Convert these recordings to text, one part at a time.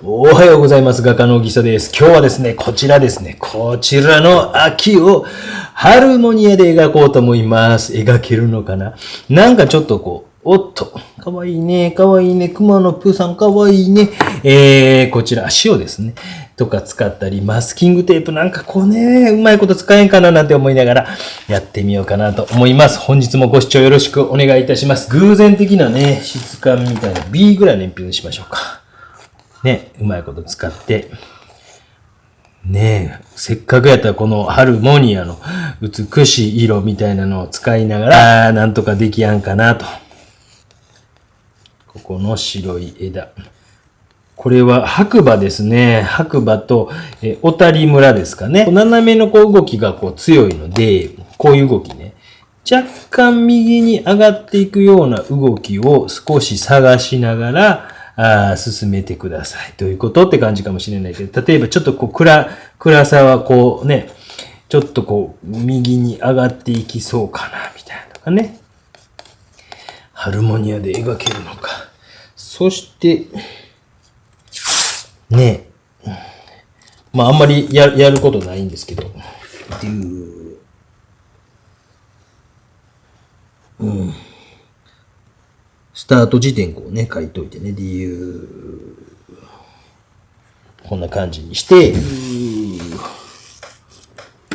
おはようございます。画家のぎさです。今日はですね、こちらですね。こちらの秋をハルモニアで描こうと思います。描けるのかな？なんかちょっとおっと、かわいいね、かわいいね、熊野プーさんかわいいね。こちら、塩ですね。とか使ったり、マスキングテープなんかうまいこと使えんかななんて思いながらやってみようかなと思います。本日もご視聴よろしくお願いいたします。偶然的なね、質感みたいな B ぐらいの鉛筆にしましょうか。ね、うまいこと使って、ねえ、せっかくやったらこのハルモニアの美しい色みたいなのを使いながら、なんとかできやんかなと。ここの白い枝。これは白馬ですね。白馬と、小谷村ですかね。斜めの動きが強いので、こういう動きね。若干右に上がっていくような動きを少し探しながら、進めてください。どういうことって感じかもしれないけど、例えばちょっと暗さはちょっと右に上がっていきそうかな、みたいなとかね。ハルモニアで描けるのか。そして、ねえ。まああんまりやることないんですけど。スタート時点書いといてね。理由。こんな感じにして、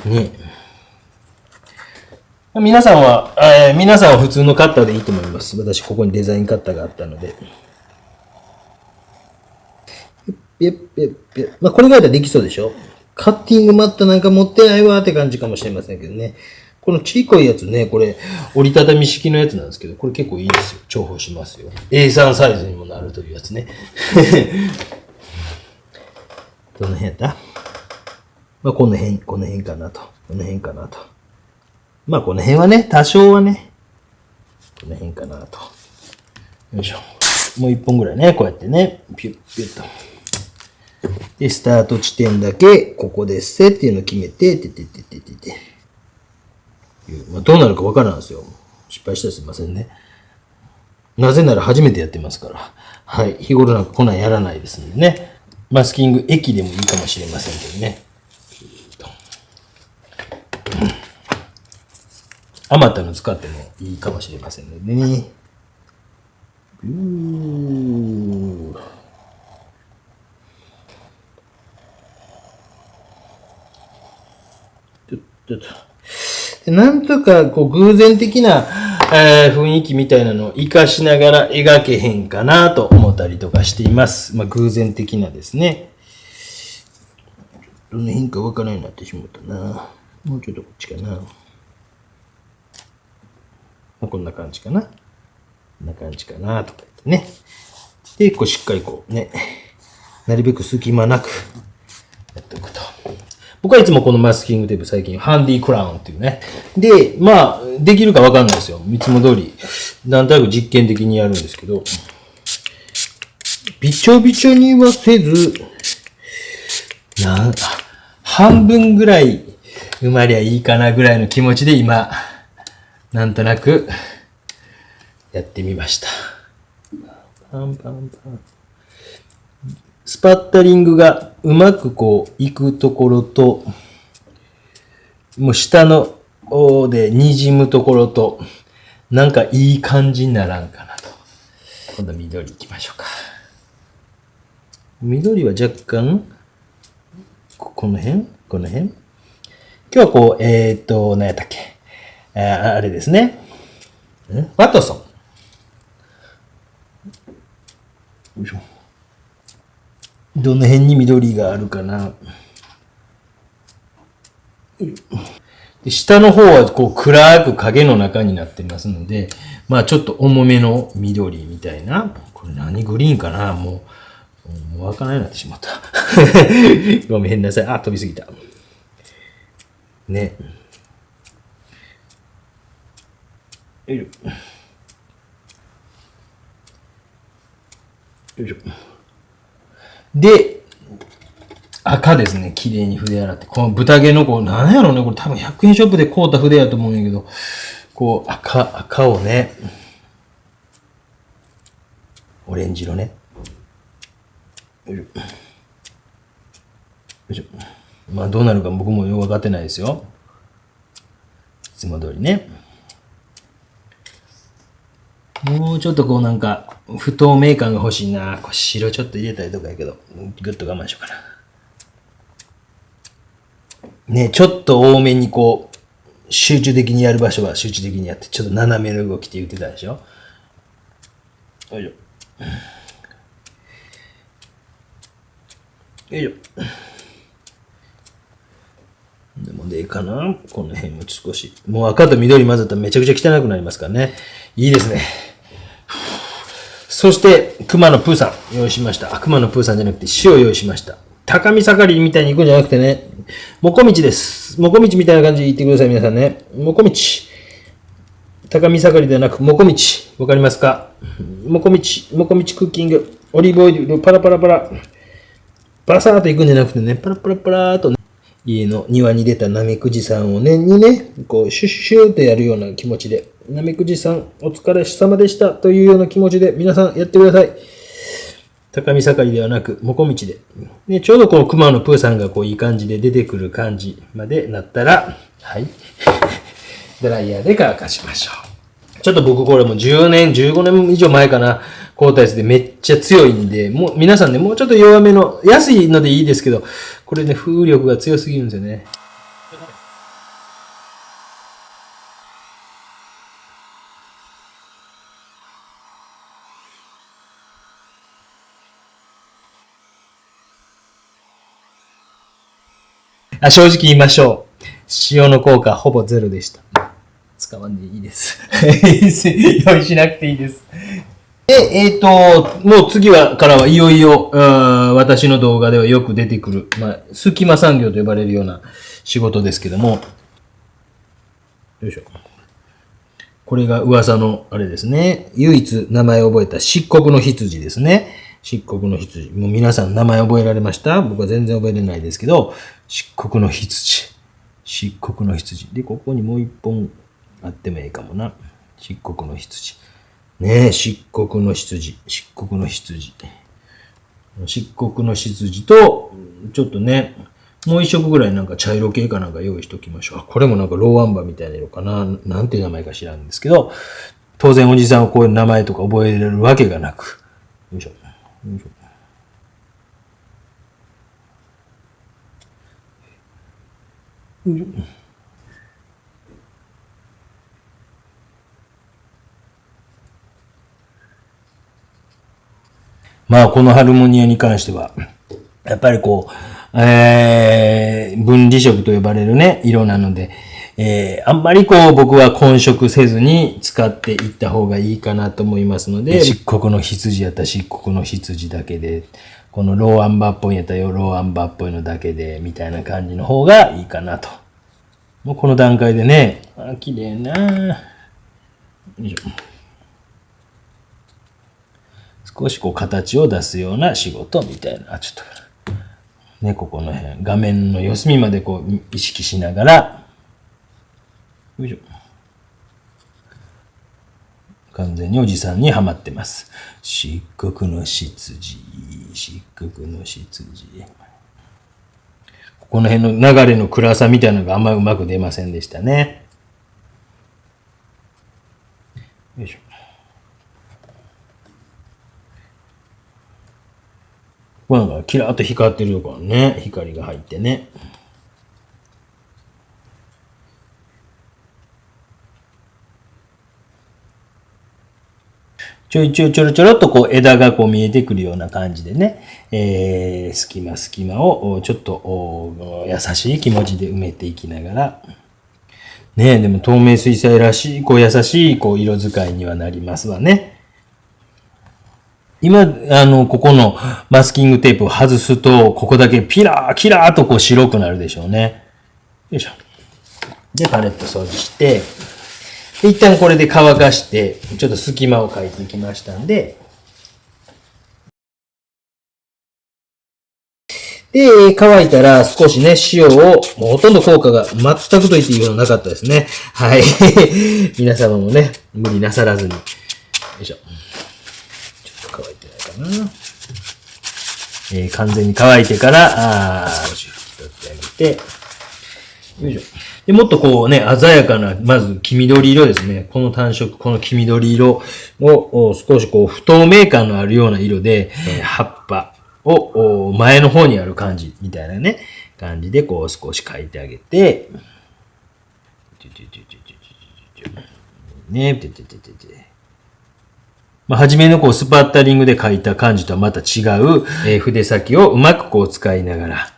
ね。皆さんは普通のカッターでいいと思います。私、ここにデザインカッターがあったので。まあ、これがやったらできそうでしょ？カッティングマットなんか持ってないわって感じかもしれませんけどね。このちいこいやつね、これ、折りたたみ式のやつなんですけど、これ結構いいですよ。重宝しますよ。A3 サイズにもなるというやつね。どの辺やった？まあ、この辺かなと。この辺かなと。まあ、この辺はね、多少はね、この辺かなと。よいしょ。もう一本ぐらいね、こうやってね、ピュッピュッと。で、スタート地点だけ、ここですせっていうのを決めて、まあ、どうなるかわからんですよ。失敗したらすいませんね。なぜなら初めてやってますから。はい。日頃なんかこんなんやらないですんでね。マスキング液でもいいかもしれませんけどね。余ったの使ってもいいかもしれませんのでね。なんとか偶然的な、雰囲気みたいなのを活かしながら描けへんかなと思ったりとかしています。まあ、偶然的なですね。どの辺かわからないようになってしまったな。もうちょっとこっちかな。まあ、こんな感じかな。こんな感じかなとか言ってね。で、しっかりなるべく隙間なくやっておくと。僕はいつもこのマスキングテープ最近ハンディクラウンっていうね。で、まあ、できるかわかんないですよ。いつも通り、なんとなく実験的にやるんですけど、びちょびちょにはせず、半分ぐらい埋まりゃいいかなぐらいの気持ちで今、なんとなくやってみました。パンパンパン。スパッタリングがうまくいくところと、もう下ので滲むところと、なんかいい感じにならんかなと。今度緑行きましょうか。緑は若干、この辺今日は何やったっけあれですね。ワトソン。よいしょ。どの辺に緑があるかな。で下の方は暗く影の中になってますので、まあちょっと重めの緑みたいな。これ何グリーンかな？もうわからないようになってしまった。ごめんなさい。飛びすぎた。ね。よいしょ。よいしょ。で、赤ですね。綺麗に筆洗って。この豚毛のなんやろうね。これ多分100円ショップで買うた筆やと思うんやけど、赤をね、オレンジ色ね。よいしょ。よいしょ。まあどうなるか僕もよくわかってないですよ。いつも通りね。もうちょっとこうなんか不透明感が欲しいな。これ白ちょっと入れたりとかやけど、ぐっと我慢しようかな。ね、ちょっと多めにこう、集中的にやる場所は集中的にやって、ちょっと斜めの動きって言ってたでしょ。よいしょ。よいしょ。でもでいいかな。この辺も少し。もう赤と緑混ざったらめちゃくちゃ汚くなりますからね。いいですね。そして、熊野プーさん用意しました。熊野プーさんじゃなくて塩用意しました。高見盛りみたいに行くんじゃなくてね、もこみちです。もこみちみたいな感じで言ってください、皆さんね。もこみち。高見盛りではなく、もこみち。わかりますか？もこみちクッキング。オリーブオイル、パラパラパラ。バサーっと行くんじゃなくてね、パラパラパラーとね、家の庭に出たナメクジさんをね、こう、シュッシューってやるような気持ちで、ナメクジさん、お疲れ様でしたというような気持ちで、皆さんやってください。高見盛りではなく、もこみちで。で、ちょうどこう、熊野プーさんがこう、いい感じで出てくる感じまでなったら、はい。ドライヤーで乾かしましょう。ちょっと僕これも10年、15年以上前かな、高体質でめっちゃ強いんで、もう皆さんね、もうちょっと弱めの、安いのでいいですけど、これね、風力が強すぎるんですよね。正直言いましょう。塩の効果ほぼゼロでした。使わんでいいです。用意しなくていいです。で、もう次からはいよいよ、私の動画ではよく出てくる、隙間産業と呼ばれるような仕事ですけども、よいしょ。これが噂の、あれですね。唯一名前を覚えた漆黒の羊ですね。漆黒の羊。もう皆さん名前覚えられました？僕は全然覚えれないですけど、漆黒の羊。漆黒の羊。で、ここにもう一本あってもいいかもな。漆黒の羊。ねえ、漆黒の羊。漆黒の羊。漆黒の羊と、ちょっとね、もう一色ぐらいなんか茶色系かなんか用意しておきましょう。これもなんかローアンバーみたいな色かな。なんていう名前か知らんですけど、当然おじさんはこういう名前とか覚えれるわけがなく。よいしょ。よいしょ。まあ、このハルモニアに関しては、やっぱりこう、分離色と呼ばれるね、色なので、あんまりこう僕は混色せずに使っていった方がいいかなと思いますので、漆黒の羊やったら漆黒の羊だけで、このローアンバーっぽいやったらローアンバーっぽいのだけで、みたいな感じの方がいいかなと。もうこの段階でね、綺麗なぁ。よいしょ。少しこう形を出すような仕事みたいな。ちょっと、ね、ここの辺、画面の四隅までこう意識しながら、よいしょ。完全におじさんにはまってます。漆黒の羊、漆黒の羊。この辺の流れの暗さみたいなのがあんまうまく出ませんでしたね。よいしょ。これなんかキラーっと光ってるところね。光が入ってね。ちょろちょろっとこう枝がこう見えてくるような感じでね、隙間をちょっと優しい気持ちで埋めていきながら、ねえ、でも透明水彩らしい、こう優しいこう色使いにはなりますわね。今、ここのマスキングテープを外すと、ここだけキラーとこう白くなるでしょうね。よいしょ。で、パレット掃除して、一旦これで乾かして、ちょっと隙間を描いていきましたんで、で、乾いたら少しね、塩を、もうほとんど効果が全くと言っていいほどなかったですね。はい。皆様もね、無理なさらずに。よいしょ。ちょっと乾いてないかな。完全に乾いてから、拭き取ってあげて、よいしょ。で、もっとこうね、鮮やかな、まず黄緑色ですね。この単色、この黄緑色を少しこう不透明感のあるような色で、葉っぱを前の方にある感じみたいなね、感じでこう少し描いてあげて、ね、まあ、初めのこうスパッタリングで描いた感じとはまた違う、筆先をうまくこう使いながら、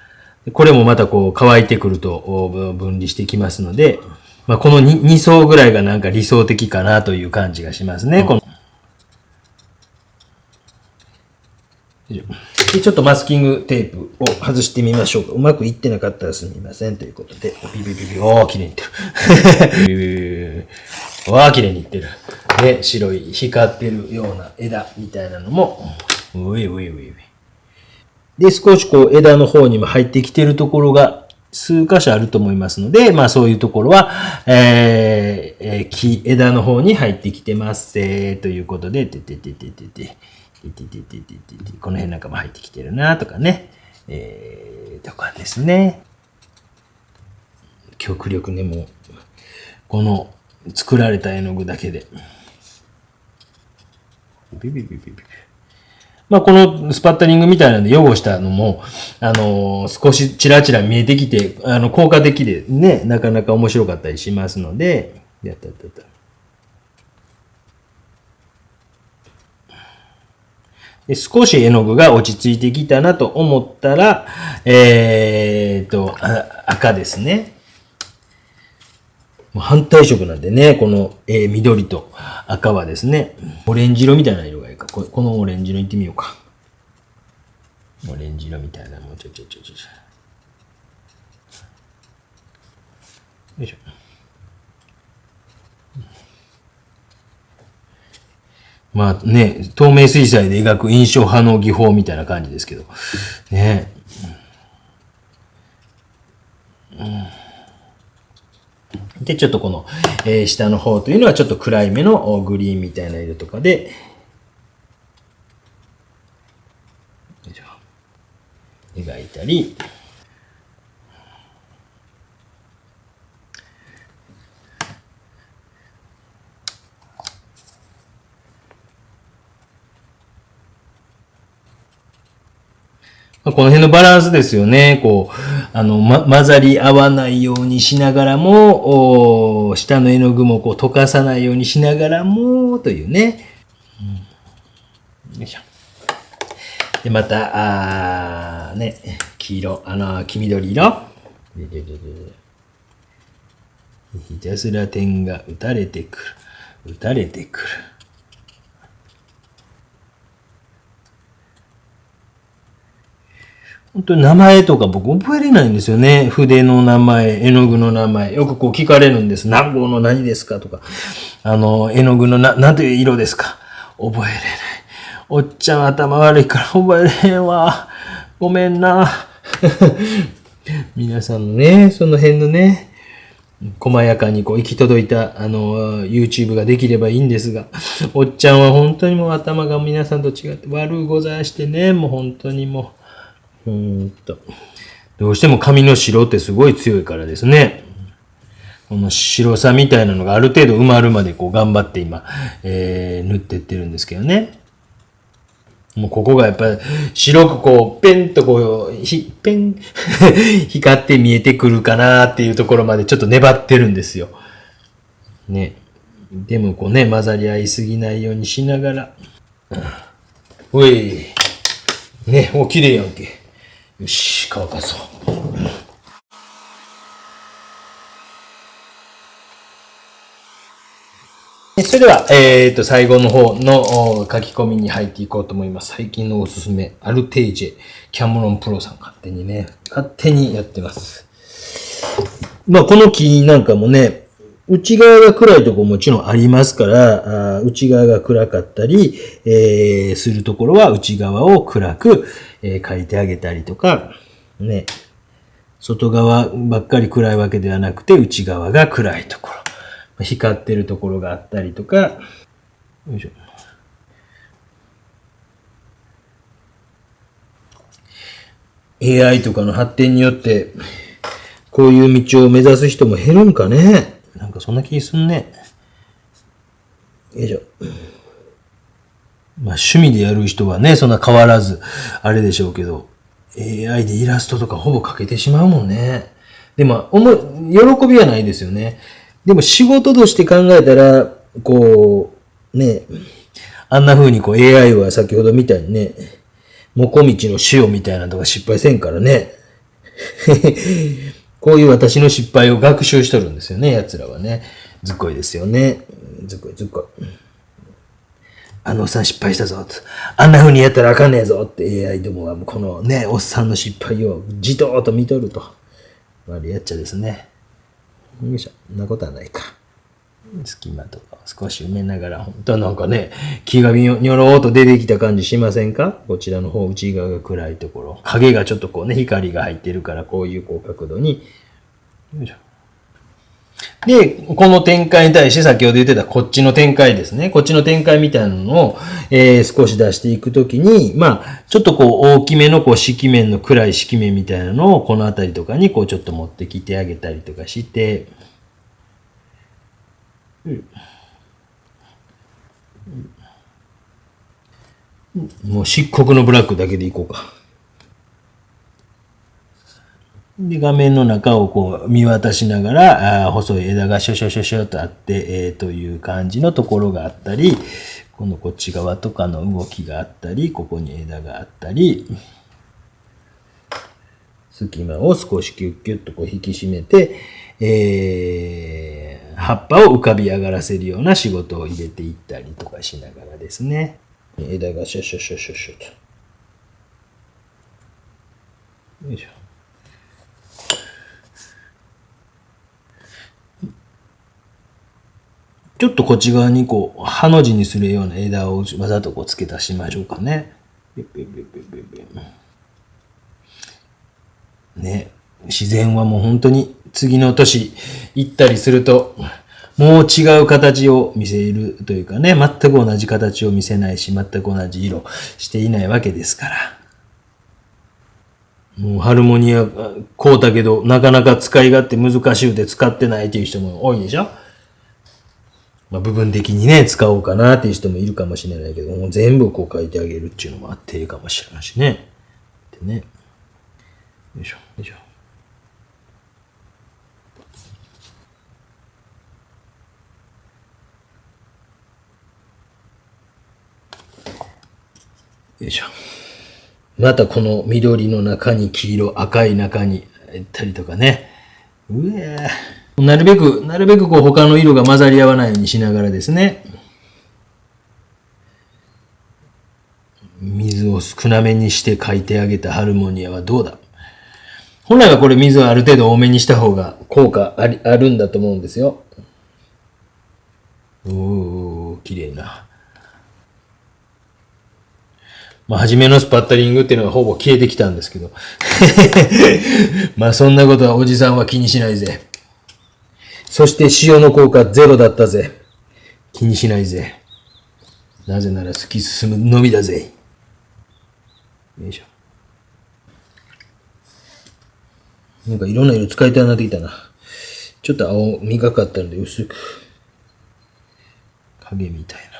これもまたこう乾いてくると分離してきますので、まあ、この 2層ぐらいがなんか理想的かなという感じがしますね。でちょっとマスキングテープを外してみましょうか。うまくいってなかったらすみませんということで、ビビビビ、おー、綺麗にいってる。ビビビビビ、わー、綺麗にいってる。で、白い光ってるような枝みたいなのも、ういういういう。で、少しこう枝の方にも入ってきてるところが数箇所あると思いますので、まあそういうところは、枝の方に入ってきてますということで、この辺なんかも入ってきてるなとかね、とかですね。極力ね、もう、この作られた絵の具だけで。まあ、このスパッタリングみたいなんで汚したのも、少しチラチラ見えてきて、効果的でね、なかなか面白かったりしますので、で少し絵の具が落ち着いてきたなと思ったら、赤ですね。反対色なんでね、この、緑と赤はですね、オレンジ色みたいな色がいいか。このオレンジ色いってみようか。オレンジ色みたいな、もうちょ。よいしょ。まあね、透明水彩で描く印象派の技法みたいな感じですけど。ね。で、ちょっとこの、下の方というのはちょっと暗いめのグリーンみたいな色とかで、描いたり、この辺のバランスですよね。こう、混ざり合わないようにしながらも、下の絵の具もこう溶かさないようにしながらも、というね。よいしょ。で、また、ね、黄色、黄緑色。ひたすら点が打たれてくる。本当に名前とか僕覚えれないんですよね。筆の名前、絵の具の名前。よくこう聞かれるんです。何号の何ですかとか。絵の具のなんという色ですか。覚えれない。おっちゃん頭悪いから覚えれへんわ。ごめんな。皆さんのね、その辺のね、細やかにこう行き届いた、YouTube ができればいいんですが、おっちゃんは本当にもう頭が皆さんと違って悪うございしてね、もう本当にもう、どうしても髪の白ってすごい強いからですね。この白さみたいなのがある程度埋まるまでこう頑張って今、塗っていってるんですけどね。もうここがやっぱり白くこう、ペンとこう、光って見えてくるかなっていうところまでちょっと粘ってるんですよ。ね。でもこうね、混ざり合いすぎないようにしながら。うい。ね、もう綺麗やんけ。よし、乾かそう。それでは、最後の方の書き込みに入っていこうと思います。最近のおすすめ、アルテージェ、キャムロンプロさん勝手にやってます。まあ、この木なんかもね、内側が暗いところもちろんありますから、内側が暗かったり、するところは内側を暗く、描いてあげたりとか、ね、外側ばっかり暗いわけではなくて、内側が暗いところ、光ってるところがあったりとか、よいしょ。AI とかの発展によって、こういう道を目指す人も減るんかね。なんかそんな気すんね。よいしょ。まあ趣味でやる人はね、そんな変わらず、あれでしょうけど、AI でイラストとかほぼ描けてしまうもんね。でも、喜びはないですよね。でも仕事として考えたら、こう、ね、あんな風にこう AI は先ほどみたいにね、もこみちの塩みたいなのとか失敗せんからね。こういう私の失敗を学習しとるんですよね、奴らはね。ずっこいですよね。ずっこいずっこい。あのおっさん失敗したぞと。あんな風にやったらあかんねえぞって AI どもはこのね、おっさんの失敗をじとーっと見とると。悪いやっちゃですね。よいしょ。そんなことはないか。隙間とか少し埋めながら、本当はなんかね、気がにょろーっと出てきた感じしませんか？こちらの方、内側が暗いところ。影がちょっとこうね、光が入ってるから、こういうこう角度に。よいしょ。で、この展開に対して先ほど言ってたこっちの展開ですね。こっちの展開みたいなのを、少し出していくときに、まあ、ちょっとこう大きめのこう色面の暗い色面みたいなのをこのあたりとかにこうちょっと持ってきてあげたりとかして、もう漆黒のブラックだけでいこうか。で、画面の中をこう見渡しながら、細い枝がシュシュシュシュとあって、という感じのところがあったり、このこっち側とかの動きがあったり、ここに枝があったり、隙間を少しキュッキュッとこう引き締めて、葉っぱを浮かび上がらせるような仕事を入れていったりとかしながらですね。枝がシュシュシュシュシュと。よいしょ。ちょっとこっち側にこう、ハの字にするような枝をわざとこう付け足しましょうかね。ね。自然はもう本当に次の年行ったりすると、もう違う形を見せるというかね、全く同じ形を見せないし、全く同じ色していないわけですから。もうハルモニア買うたけど、なかなか使い勝手難しゅうて使ってないっていう人も多いでしょ？まあ、部分的にね、使おうかなっていう人もいるかもしれないけど、もう全部こう書いてあげるっていうのもあっていいかもしれないしね。でね。よいしょ、よいしょ。よいしょ。またこの緑の中に黄色、赤い中に行ったりとかね。なるべくこう他の色が混ざり合わないようにしながらですね。水を少なめにして描いてあげたハルモニアはどうだ？本来はこれ水をある程度多めにした方が効果あるんだと思うんですよ。綺麗な。まあ、初めのスパッタリングっていうのがほぼ消えてきたんですけど。まあ、そんなことはおじさんは気にしないぜ。そして塩の効果ゼロだったぜ。気にしないぜ。なぜなら突き進むのみだぜ。よいしょ。なんかいろんな色使いたいなってきたな。ちょっと青みがかったので薄く。影みたいな。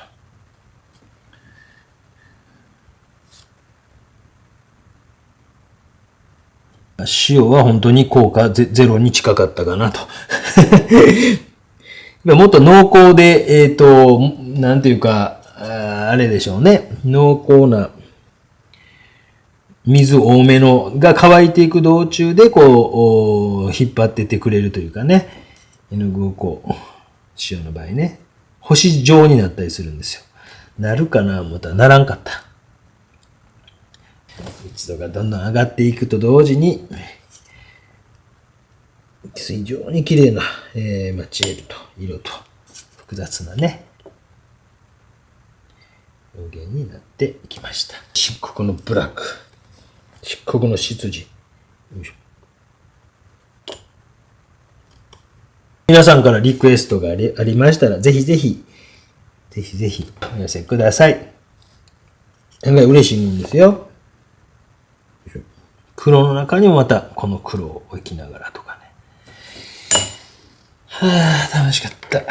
塩は本当に効果ゼロに近かったかなと。もっと濃厚で、なんていうか、あれでしょうね。濃厚な、水多めのが乾いていく道中で、こう、引っ張ってってくれるというかね。絵の具をこう、塩の場合ね。星状になったりするんですよ。なるかな思ったらならんかった。密度がどんどん上がっていくと同時に、非常に綺麗な、マチエールと色と複雑なね、表現になっていきました。漆黒のブラック、漆黒の執事。よいしょ。皆さんからリクエストがありましたら、ぜひぜひお寄せください。案外嬉しいもんですよ。黒の中にもまたこの黒を置きながらとかね。はぁ、楽しかった。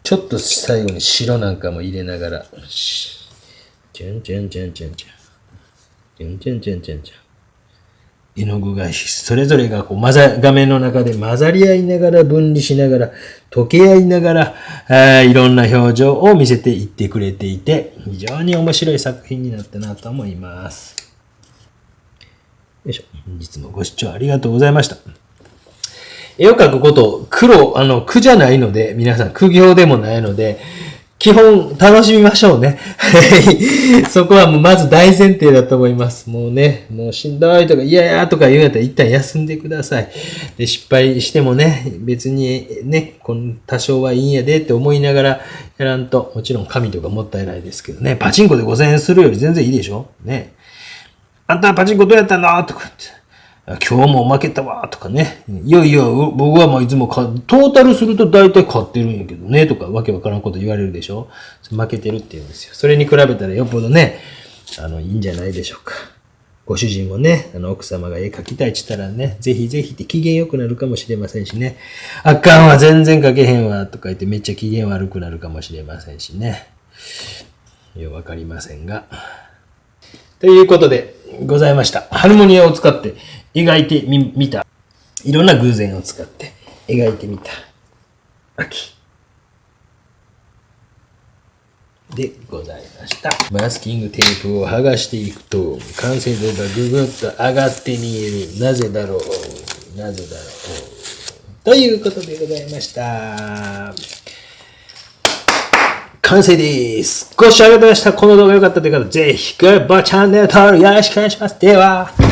ちょっと最後に白なんかも入れながら、じゃんじゃんじゃんじゃんじゃん。じゃんじゃんじゃんじゃんじゃん。絵の具がそれぞれがこう画面の中で混ざり合いながら分離しながら溶け合いながらいろんな表情を見せていってくれていて非常に面白い作品になったなと思います。よいしょ。本日もご視聴ありがとうございました。絵を描くこと、苦じゃないので、皆さん苦行でもないので、基本楽しみましょうね。そこはもうまず大前提だと思います。もうね、もうしんどいとか嫌やとか言うんやったら一旦休んでください。で、失敗してもね、別にね、多少はいいんやでって思いながらやらんと、もちろん紙とかもったいないですけどね、パチンコで5000円するより全然いいでしょね。あんたパチンコどうやったのとか言って。今日も負けたわとかね。いやいや、僕はもういつもトータルすると大体勝ってるんやけどね、とかわけわからんこと言われるでしょ。負けてるって言うんですよ。それに比べたらよっぽどね、いいんじゃないでしょうか。ご主人もね、奥様が絵描きたいって言ったらね、ぜひぜひって機嫌良くなるかもしれませんしね。あかんわ、全然描けへんわ、とか言ってめっちゃ機嫌悪くなるかもしれませんしね。よくわかりませんが。ということでございました。ハルモニアを使って描いてみた。いろんな偶然を使って描いてみた。秋。でございました。マスキングテープを剥がしていくと、完成度がぐぐっと上がって見える。なぜだろう。なぜだろう。ということでございました。完成です。ご視聴ありがとうございました。この動画良かったという方、ぜひグッドチャンネル登録よろしくお願いします。では。